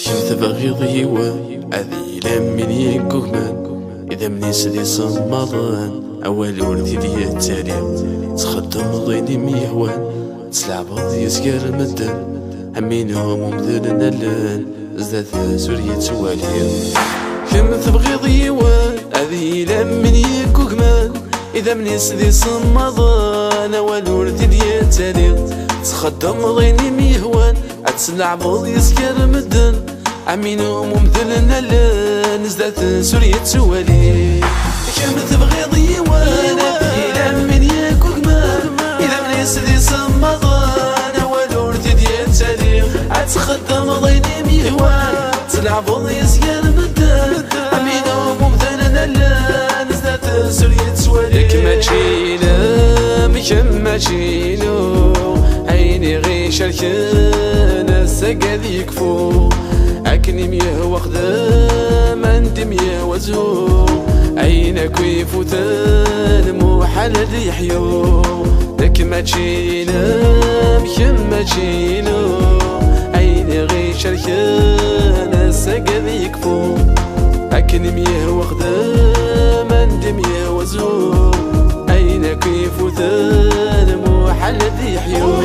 كنت بغيض يوا أذي لمن يقومان إذا من يسدي صمضان أول ولدي دي التالي تخدم ضيني ميهوان تلعب يسكر مدن همينهم ومدن نلان زدت سوريا توالي كنت بغيض يوا أذي لمن يقومان إذا من يسدي صمضان أول ولدي دي التالي تخدم ضيني ميهوان تلعب يسكر مدن عمينهم ومدلنا نزدت سوريا توالي كم تبغيض يوانا إلا من ياكو قمان إذا من يسدي صمضان أول ديال تاريخ عتخدم ضيني ميهوان تلعب يسكر مدن عمينهم ومدلنا نزدت سوريا توالي كما تشينا كما تشينو عيني غي شركنا السقاد يكفو أكني ميه وخدام عندي ميه وزهو عينك ويفوتان موحل يحيو لك ما تشينا كما تشينو عيني غي شركنا السقاد يكفو أكني ميه وخدام عندي ميه وزهو عينك ويفوتان موحل يحيو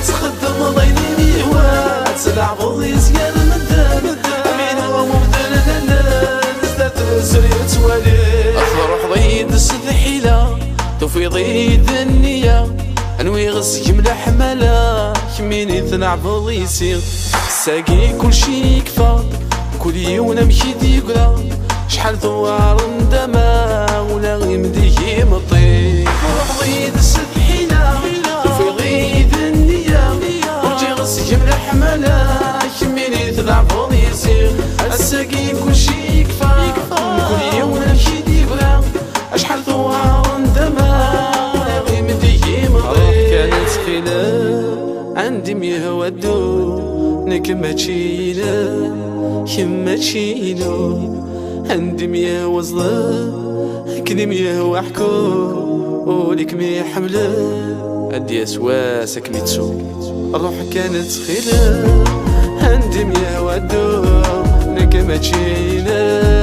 تخدم ضيني ميهوان تلعب يسكر مدن أمينهم ومدلنا نزدت سوريا توالي أفرح ضيد السذحيلة توفي ضيد النية أنوي غسك ملحملة كميني تلعب يصير ساقي كل شي يكفى كل يوم نمشي ديقرا شحال ثوار ندما ولا غيمدي مطير أفرح ضيد السذحيلة توفي ضيد النية ورجي غسك ملحملة كميني تلعب يصير الساقي كل شي يكفى كل يوم نمشي ديقرا شحال ثوار ندما ولا غيمدي مطير كانت خلال عندي ميه ودو نكما تشينا كما تشينو عندي ميه وصلة كني ميه وحكو وليك ميه حملة عندي اسواسك ميتسو الروح كانت خيلة عندي ميه ودو نكما تشينا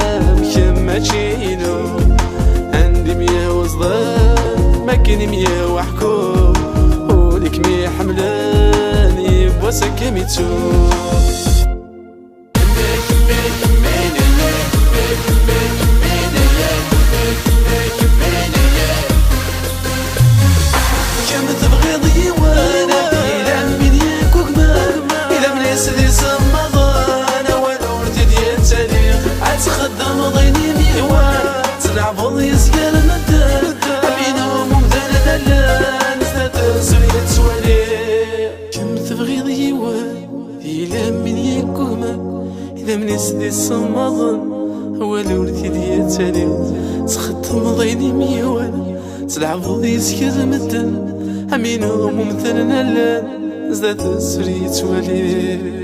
كما تشينو عندي ميه وصلة ما كني ميه وحكو وليك ميه حملة وسكميتو كم تبغيض يوانا إلا من ياكو قمان إذا من يسدي صمضان أول ديال تاريخ عتخدم ضيني ميهوان تلعب يسكر مدن أمينهم ومدلنا نزدت سوريا توالي تبغيض يوان إلا من يكوما إذا من يسدي صمضان أول ولدي ديال تالي تخدم ضيني ميوان تلعب يسكر مدن أمينهم ومثلنا لان زدت سوريا توالي